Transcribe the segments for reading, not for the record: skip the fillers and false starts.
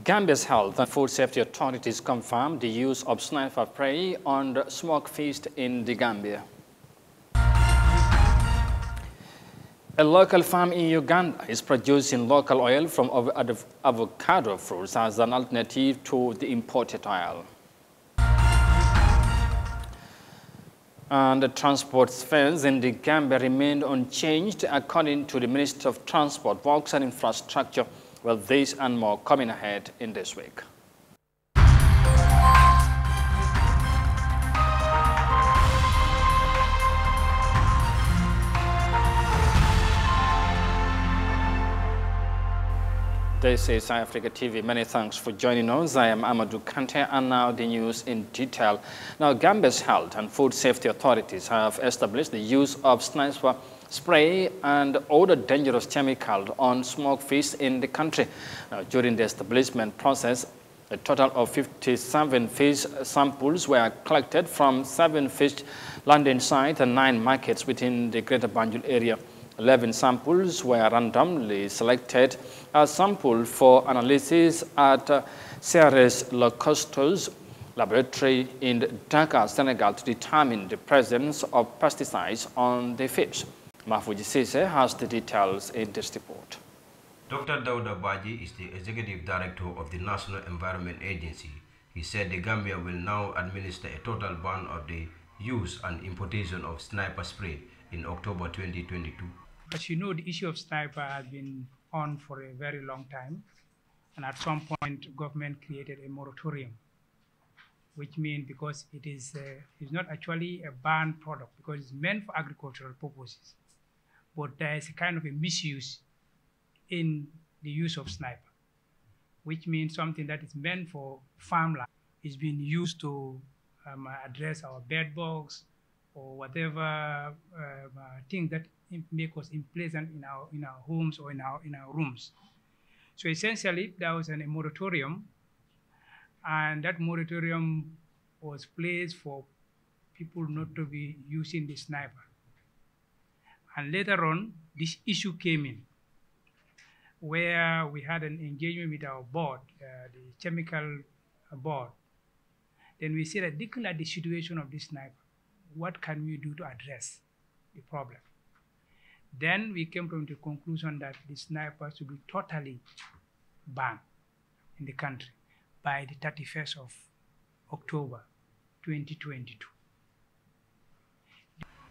Gambia's health and food safety authorities confirmed the use of sniper prey on the smoke feast in the Gambia. A local farm in Uganda is producing local oil from avocado fruits as an alternative to the imported oil. And the transport fares in the Gambia remained unchanged according to the Minister of Transport, Works and Infrastructure. Well, this and more coming ahead in this week. This is Eyeafrica TV. Many thanks for joining us. I am Amadou Kante, and now the news in detail. Now, Gambia's health and food safety authorities have established the use of sniper spray and other dangerous chemicals on smoke fish in the country. Now, during the establishment process, a total of 57 fish samples were collected from 7 fish landing sites and 9 markets within the Greater Banjul area. 11 samples were randomly selected as sample for analysis at CRS Locustos laboratory in Dakar, Senegal, to determine the presence of pesticides on the fish. Mahfouji Sise has the details in this report. Dr. Dauda Baji is the Executive Director of the National Environment Agency. He said the Gambia will now administer a total ban of the use and importation of sniper spray in October 2022. As you know, the issue of sniper has been on for a very long time, and at some point, government created a moratorium, which means because it is not actually a banned product because it's meant for agricultural purposes, but there is a kind of a misuse in the use of sniper, which means something that is meant for farmland is being used to address our bed bugs or whatever thing that make us unpleasant in our homes or in our rooms. So essentially, there was a moratorium, and that moratorium was placed for people not to be using the sniper. And later on, this issue came in, where we had an engagement with our board, the chemical board. Then we said, looking at the situation of this sniper, what can we do to address the problem? Then we came to the conclusion that the sniper should be totally banned in the country by the 31st of October 2022.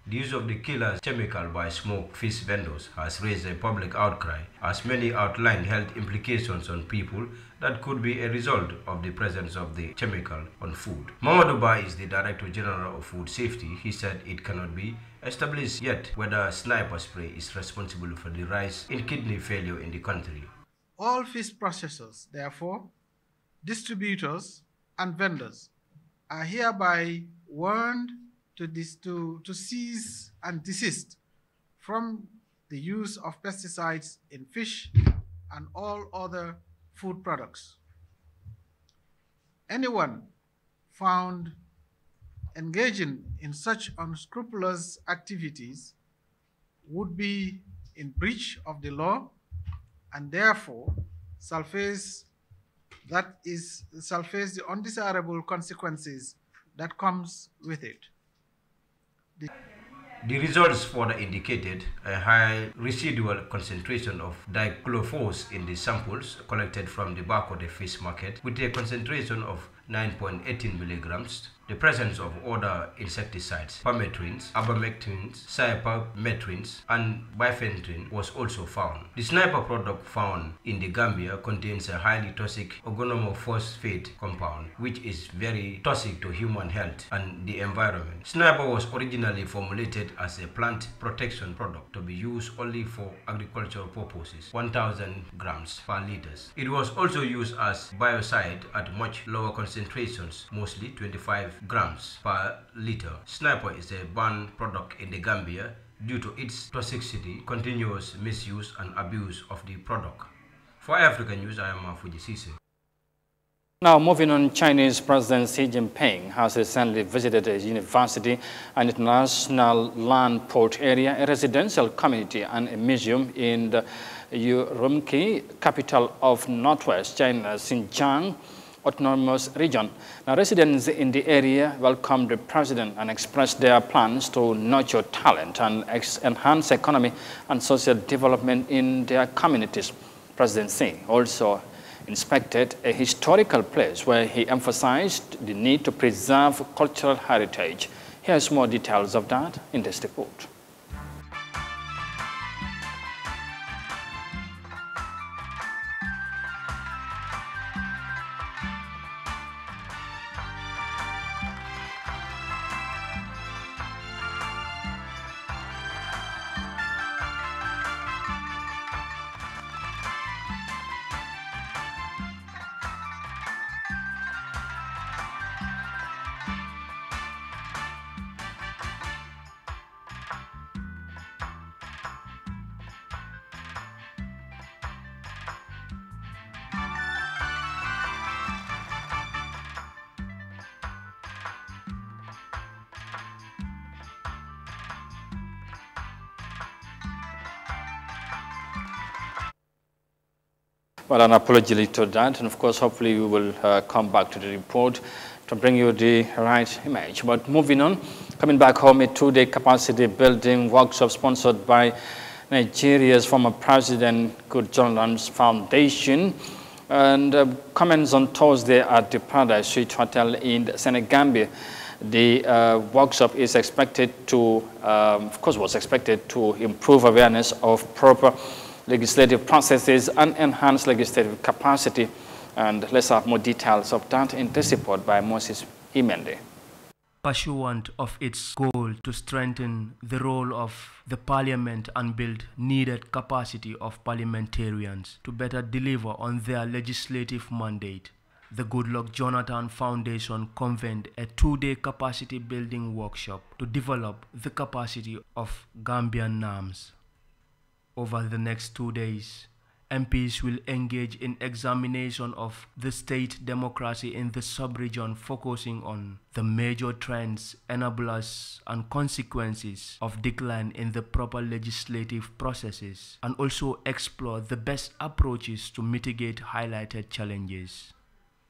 The use of the killer chemical by smoke fish vendors has raised a public outcry, as many outline health implications on people that could be a result of the presence of the chemical on food. Mamadou Ba is the Director General of Food Safety. He said it cannot be established yet whether sniper spray is responsible for the rise in kidney failure in the country. All fish processors, therefore, distributors and vendors are hereby warned to cease and desist from the use of pesticides in fish and all other food products. Anyone found engaging in such unscrupulous activities would be in breach of the law and therefore shall face the undesirable consequences that comes with it. The results further indicated a high residual concentration of dichlorophos in the samples collected from the back of the fish market, with a concentration of 9.18 milligrams. The presence of other insecticides, permetrins, abamectins, cypermetrins, and bifenthrin was also found. The sniper product found in the Gambia contains a highly toxic organophosphate compound, which is very toxic to human health and the environment. Sniper was originally formulated as a plant protection product to be used only for agricultural purposes, 1,000 grams per liter. It was also used as biocide at much lower concentrations, mostly 25 grams per liter. Sniper is a banned product in the Gambia due to its toxicity, continuous misuse and abuse of the product. For African News, I am Mahfouji Sise. Now, moving on, Chinese President Xi Jinping has recently visited a university, an international land port area, a residential community, and a museum in the Urumqi, capital of Northwest China's Xinjiang Autonomous Region. Now, residents in the area welcomed the president and expressed their plans to nurture talent and enhance economy and social development in their communities. President Xi also inspected a historical place where he emphasized the need to preserve cultural heritage. Here's more details of that in this report. Well, an apology to that, and of course, hopefully we will come back to the report to bring you the right image. But moving on, coming back home, a two-day capacity building workshop sponsored by Nigeria's former president, Good Jonathan's Foundation, and comments on Thursday at the Paradise Suite Hotel in Senegambia. The workshop is expected to, of course, was expected to improve awareness of proper legislative processes and enhance legislative capacity. And let's have more details of that in this report by Moses Imende. Pursuant of its goal to strengthen the role of the parliament and build needed capacity of parliamentarians to better deliver on their legislative mandate, the Goodluck Jonathan Foundation convened a two-day capacity building workshop to develop the capacity of Gambian NAMs. Over the next 2 days, MPs will engage in examination of the state democracy in the sub-region, focusing on the major trends, enablers, and consequences of decline in the proper legislative processes, and also explore the best approaches to mitigate highlighted challenges.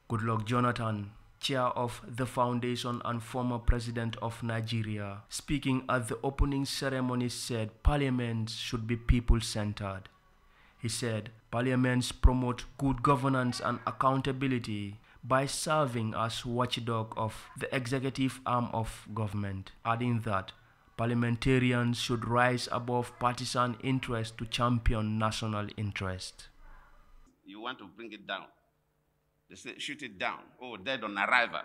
Goodluck Jonathan, chair of the foundation and former president of Nigeria, speaking at the opening ceremony, said parliaments should be people-centered. He said parliaments promote good governance and accountability by serving as watchdog of the executive arm of government, adding that parliamentarians should rise above partisan interest to champion national interest. You want to bring it down. They say, shoot it down. Oh, dead on arrival.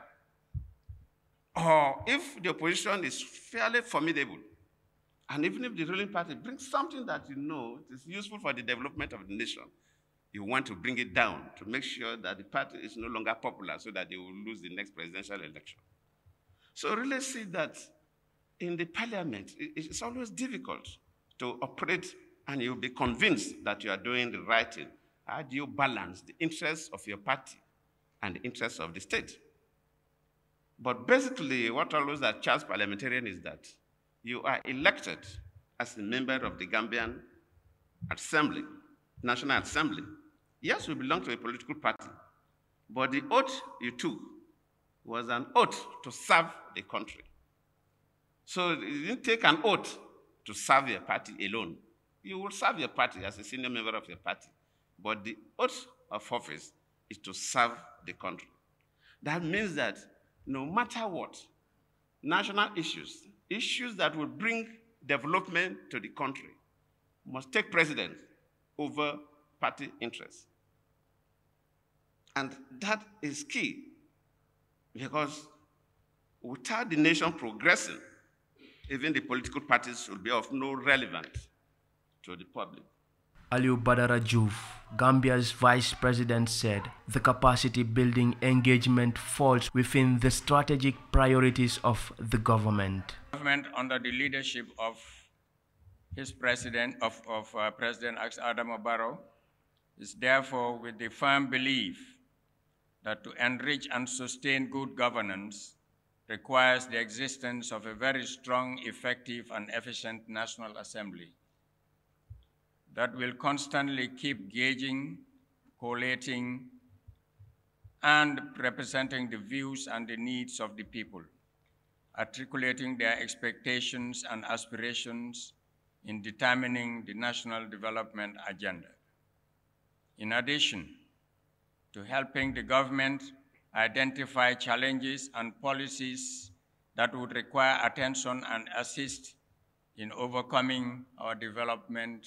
Or if the opposition is fairly formidable, and even if the ruling party brings something that you know is useful for the development of the nation, you want to bring it down to make sure that the party is no longer popular so that they will lose the next presidential election. So really see that in the parliament, it's always difficult to operate and you'll be convinced that you are doing the right thing. How do you balance the interests of your party and the interests of the state? But basically, what always that charge parliamentarian is that you are elected as a member of the Gambian Assembly, National Assembly. Yes, you belong to a political party, but the oath you took was an oath to serve the country. So you didn't take an oath to serve your party alone. You will serve your party as a senior member of your party, but the oath of office is to serve the country. That means that no matter what, national issues that will bring development to the country must take precedence over party interests. And that is key, because without the nation progressing, even the political parties will be of no relevance to the public. Aliu Badara Juve, Gambia's vice president, said the capacity building engagement falls within the strategic priorities of the government. Government under the leadership of his president, President Adama Barrow, is therefore with the firm belief that to enrich and sustain good governance requires the existence of a very strong, effective, and efficient National Assembly. that will constantly keep gauging, collating, and representing the views and the needs of the people, articulating their expectations and aspirations in determining the national development agenda. In addition to helping the government identify challenges and policies that would require attention and assist in overcoming our development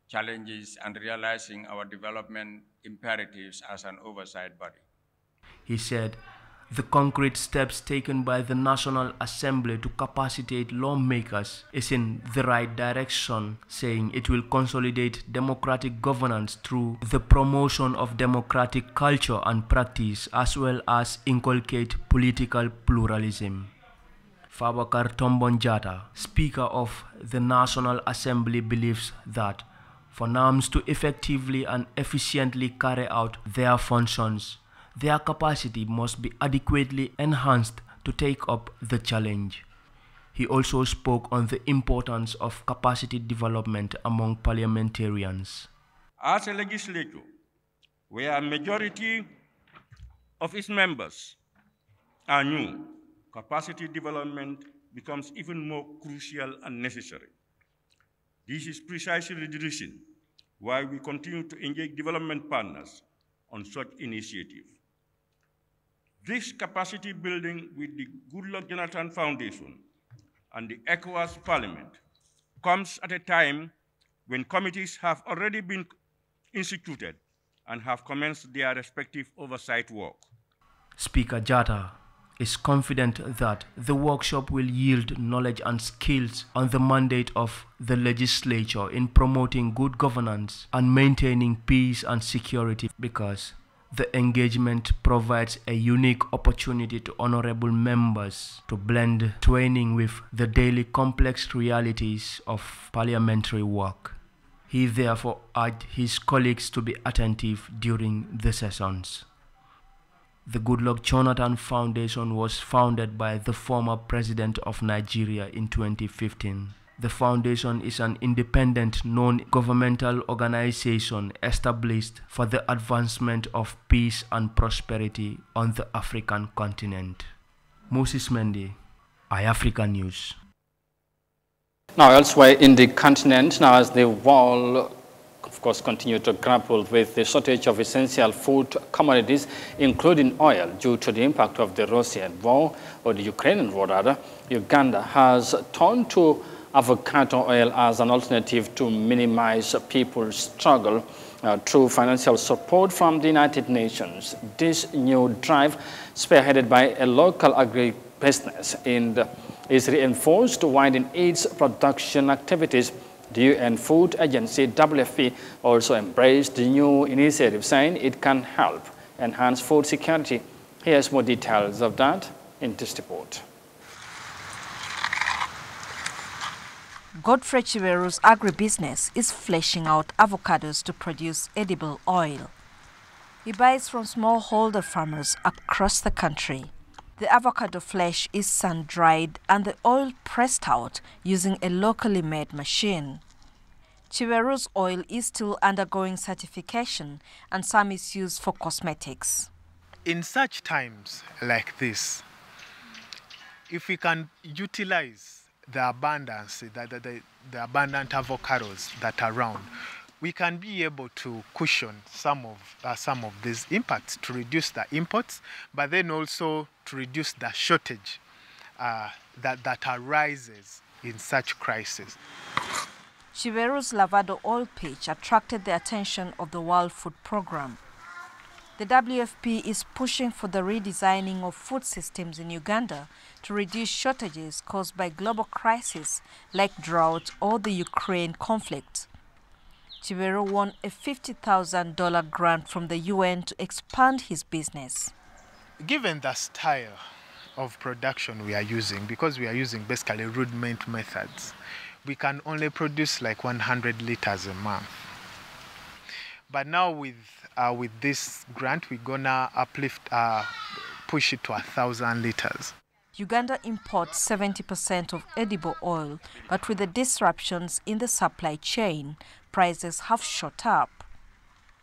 challenges and realizing our development imperatives as an oversight body. He said, the concrete steps taken by the National Assembly to capacitate lawmakers is in the right direction, saying it will consolidate democratic governance through the promotion of democratic culture and practice, as well as inculcate political pluralism. Fabakar Tombonjata, Speaker of the National Assembly, believes that for NAMs to effectively and efficiently carry out their functions, their capacity must be adequately enhanced to take up the challenge. He also spoke on the importance of capacity development among parliamentarians. As a legislature, where a majority of its members are new, capacity development becomes even more crucial and necessary. This is precisely the reason why we continue to engage development partners on such initiatives. This capacity building with the Goodluck Jonathan Foundation and the ECOWAS Parliament comes at a time when committees have already been instituted and have commenced their respective oversight work. Speaker Jatta is confident that the workshop will yield knowledge and skills on the mandate of the legislature in promoting good governance and maintaining peace and security, because the engagement provides a unique opportunity to honorable members to blend training with the daily complex realities of parliamentary work. He therefore urged his colleagues to be attentive during the sessions. The Goodluck Jonathan Foundation was founded by the former president of Nigeria in 2015. The foundation is an independent, non-governmental organization established for the advancement of peace and prosperity on the African continent. Moses Mendy, Eyeafrica News. Now, elsewhere in the continent, now as the world, of course, continue to grapple with the shortage of essential food commodities, including oil, due to the impact of the Russian war, or the Ukrainian war rather, Uganda has turned to avocado oil as an alternative to minimize people's struggle through financial support from the United Nations. This new drive, spearheaded by a local agribusiness, is reinforced to widen its production activities. The UN Food Agency, WFP, also embraced the new initiative, saying it can help enhance food security. Here's more details of that in this report. Godfrey Chiweru's agribusiness is fleshing out avocados to produce edible oil. He buys from smallholder farmers across the country. The avocado flesh is sun-dried and the oil pressed out using a locally made machine. Chiweru's oil is still undergoing certification and some is used for cosmetics. In such times like this, if we can utilize the abundance, the abundant avocados that are around, we can be able to cushion some of these impacts, to reduce the imports, but then also to reduce the shortage that arises in such crises. Chiweru's Lavado oil pitch attracted the attention of the World Food Programme. The WFP is pushing for the redesigning of food systems in Uganda to reduce shortages caused by global crises like drought or the Ukraine conflict. Chiweru won a $50,000 grant from the UN to expand his business. Given the style of production we are using, because we are using basically rudiment methods, we can only produce like 100 liters a month. But now with this grant, we're gonna uplift, push it to 1,000 liters. Uganda imports 70% of edible oil, but with the disruptions in the supply chain, prices have shot up.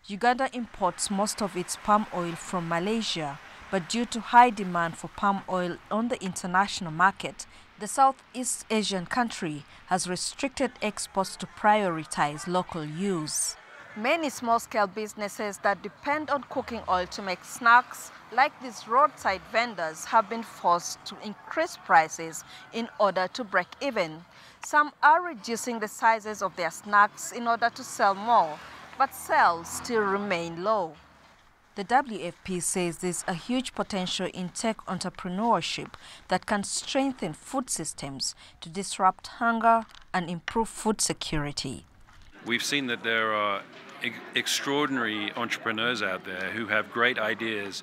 Uganda imports most of its palm oil from Malaysia, but due to high demand for palm oil on the international market, the Southeast Asian country has restricted exports to prioritize local use. Many small-scale businesses that depend on cooking oil to make snacks, like these roadside vendors, have been forced to increase prices in order to break even. Some are reducing the sizes of their snacks in order to sell more, but sales still remain low. The WFP says there's a huge potential in tech entrepreneurship that can strengthen food systems to disrupt hunger and improve food security. We've seen that there are extraordinary entrepreneurs out there who have great ideas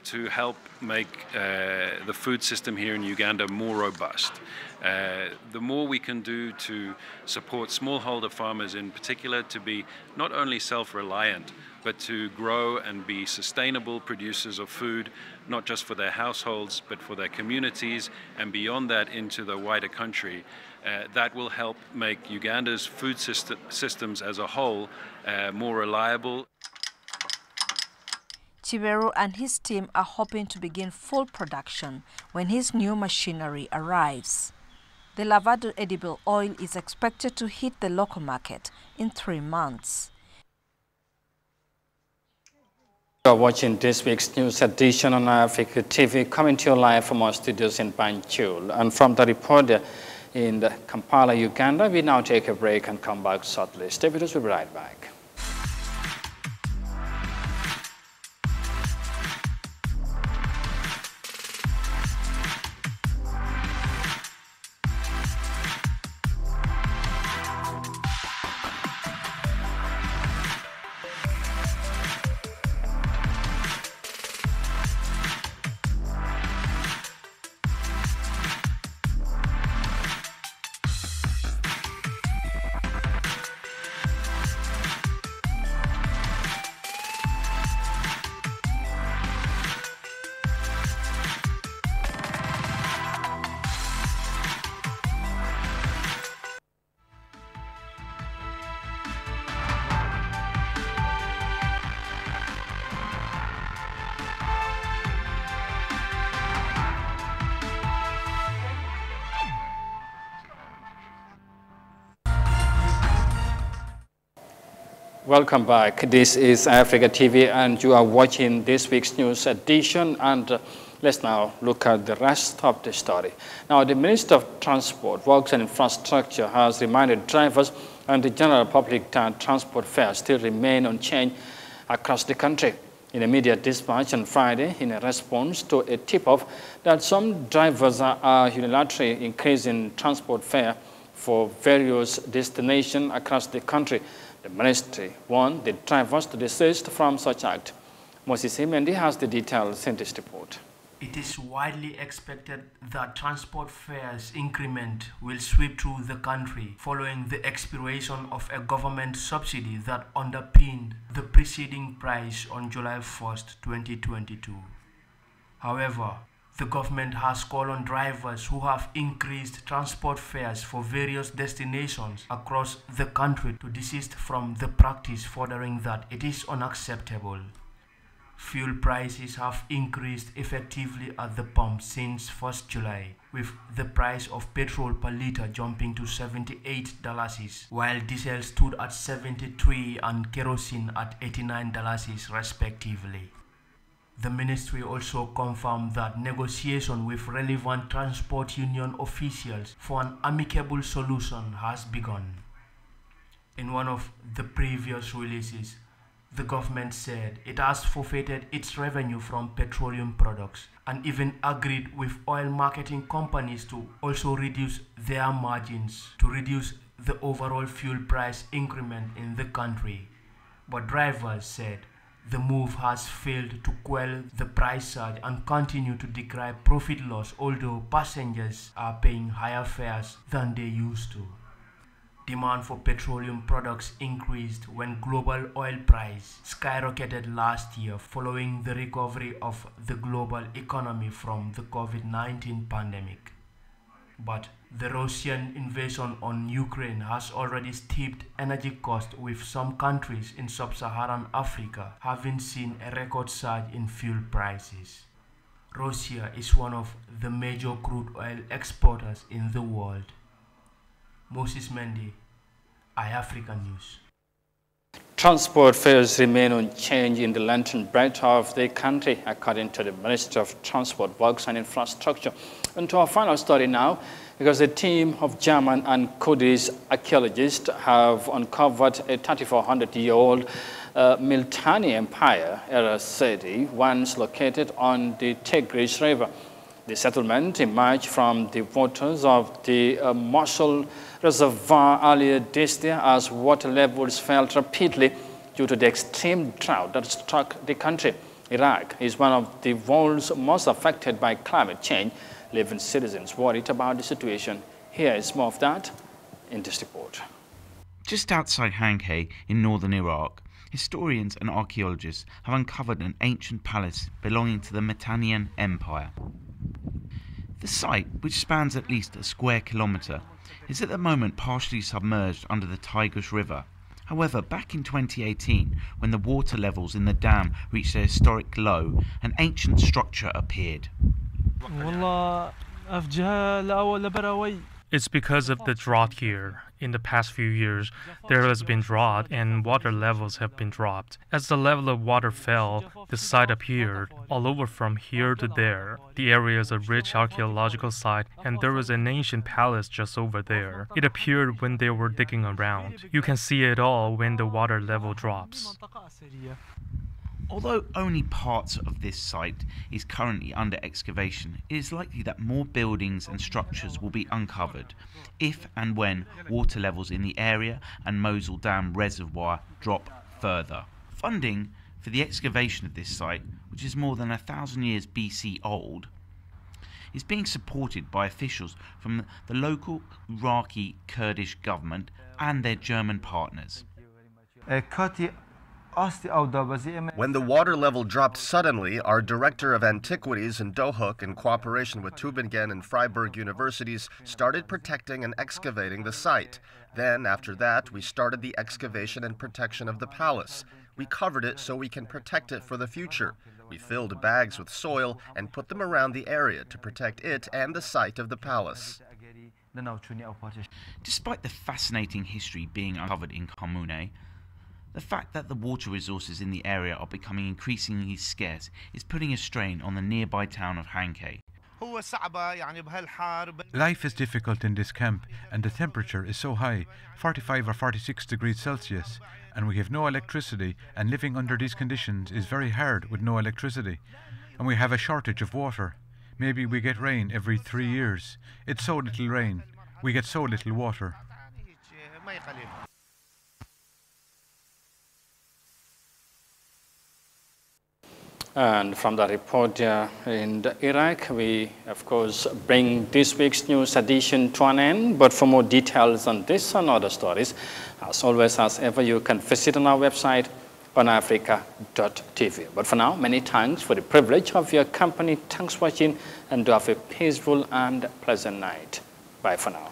to help make the food system here in Uganda more robust. The more we can do to support smallholder farmers in particular to be not only self-reliant, but to grow and be sustainable producers of food, not just for their households, but for their communities, and beyond that into the wider country. That will help make Uganda's food systems as a whole more reliable. Chiberu and his team are hoping to begin full production when his new machinery arrives. The Lavado edible oil is expected to hit the local market in 3 months. You are watching this week's news edition on Eyeafrica TV, coming to you live from our studios in Banjul. And from the reporter in Kampala, Uganda, we now take a break and come back shortly. Stay with us, we'll be right back. Welcome back. This is Eyeafrica TV and you are watching this week's news edition, and let's now look at the rest of the story. Now, the Minister of Transport, Works and Infrastructure has reminded drivers and the general public that transport fares still remain unchanged across the country. In a media dispatch on Friday, in a response to a tip-off that some drivers are unilaterally increasing transport fare for various destinations across the country, the ministry warned the drivers to desist from such act. Moses Himendi has the details in this report. It is widely expected that transport fares increment will sweep through the country following the expiration of a government subsidy that underpinned the preceding price on July 1st, 2022. However, the government has called on drivers who have increased transport fares for various destinations across the country to desist from the practice, furthering that it is unacceptable. Fuel prices have increased effectively at the pump since 1st July, with the price of petrol per litre jumping to $78, while diesel stood at $73 and kerosene at $89 respectively. The ministry also confirmed that negotiation with relevant transport union officials for an amicable solution has begun. In one of the previous releases, the government said it has forfeited its revenue from petroleum products and even agreed with oil marketing companies to also reduce their margins to reduce the overall fuel price increment in the country. But drivers said the move has failed to quell the price surge and continue to decry profit loss, although passengers are paying higher fares than they used to. Demand for petroleum products increased when global oil price skyrocketed last year following the recovery of the global economy from the COVID-19 pandemic. But the Russian invasion on Ukraine has already steeped energy costs, with some countries in sub-Saharan Africa having seen a record surge in fuel prices. Russia is one of the major crude oil exporters in the world. Moses Mendy, Eyeafrica News. Transport fares remain unchanged in the length and breadth of the country, according to the Minister of Transport, Works and Infrastructure. And to our final story now, because a team of German and Kurdish archaeologists have uncovered a 3,400-year-old Miltani Empire era city once located on the Tigris River. The settlement emerged from the waters of the Mosul Reservoir earlier this year as water levels fell rapidly due to the extreme drought that struck the country. Iraq is one of the world's most affected by climate change, leaving citizens worried about the situation. Here is more of that in this report. Just outside Hanqi in northern Iraq, historians and archaeologists have uncovered an ancient palace belonging to the Mitannian Empire. The site, which spans at least a square kilometre, is at the moment partially submerged under the Tigris River. However, back in 2018, when the water levels in the dam reached a historic low, an ancient structure appeared. It's because of the drought here. In the past few years, there has been drought and water levels have been dropped. As the level of water fell, the site appeared all over from here to there. The area is a rich archaeological site, and there was an ancient palace just over there. It appeared when they were digging around. You can see it all when the water level drops. Although only parts of this site is currently under excavation, it is likely that more buildings and structures will be uncovered if and when water levels in the area and Mosul Dam reservoir drop further. Funding for the excavation of this site, which is more than 1,000 years BC old, is being supported by officials from the local Iraqi Kurdish government and their German partners. When the water level dropped suddenly, our director of antiquities in Dohuk, in cooperation with Tübingen and Freiburg universities, started protecting and excavating the site. Then, after that, we started the excavation and protection of the palace. We covered it so we can protect it for the future. We filled bags with soil and put them around the area to protect it and the site of the palace. Despite the fascinating history being uncovered in Kamune, the fact that the water resources in the area are becoming increasingly scarce is putting a strain on the nearby town of Hanqi. Life is difficult in this camp, and the temperature is so high, 45 or 46 degrees Celsius, and we have no electricity, and living under these conditions is very hard with no electricity. And we have a shortage of water. Maybe we get rain every 3 years. It's so little rain. We get so little water. And from the report in Iraq, we, of course, bring this week's news edition to an end. But for more details on this and other stories, as always, as ever, you can visit on our website, Eyeafrica.tv. But for now, many thanks for the privilege of your company. Thanks for watching, and do have a peaceful and pleasant night. Bye for now.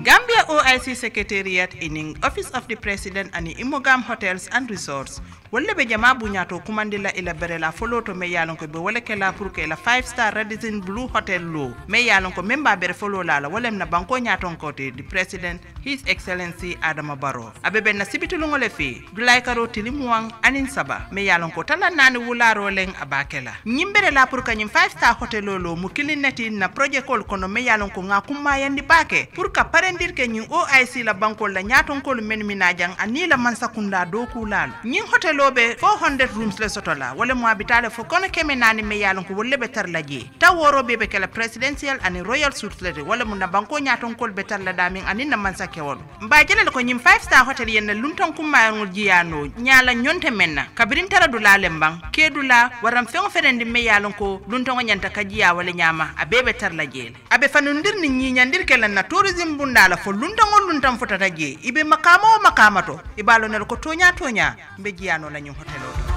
Gambia OIC Secretariat in Office of the President and Imogam Hotels and Resorts wolle be jama bunyato kumandila ila berela follow to me yalon ko be wala kala pour que la 5-star Radisson Blue Hotel lo me yalon ko memba bere follow la wolem na banko nyaton kote the President His Excellency Adama Barrow abebe na sibitulu ngole fi dulay karo tilimwang anin saba me yalon ko tala nani wularo leng abakela nyimbere la pour ka nyim 5-star hotel lo mu kilinati na project kol kono me yalon ko ngakuma yandi bake pour ka parendir ke nyu OIC la bankol la nyaton ko men minajang ani la mansakunda do kulal nyin hotelobe 400 rooms le sotola wala mo habitale fo kono keme nani me yalon ko wolle be tar la je ta woro be kala presidential ani royal suite le wala mo na banko nyaton ko be tar la damin ani na mansake won mba jele ko nyim 5 star hotel yen lunton kuma ngol jiyano nyala nyonte menna kabirin tara dula lembang kedula waram fen ferendi me yalon ko lunton nyanta kajiya wala nyama abebe tar la je abe fanundir ni nyandir kala na tourism bundala fo luntam fotata je ibe makama o makamato ibalo nel ko tonya mbe jiyano la nyum hotelo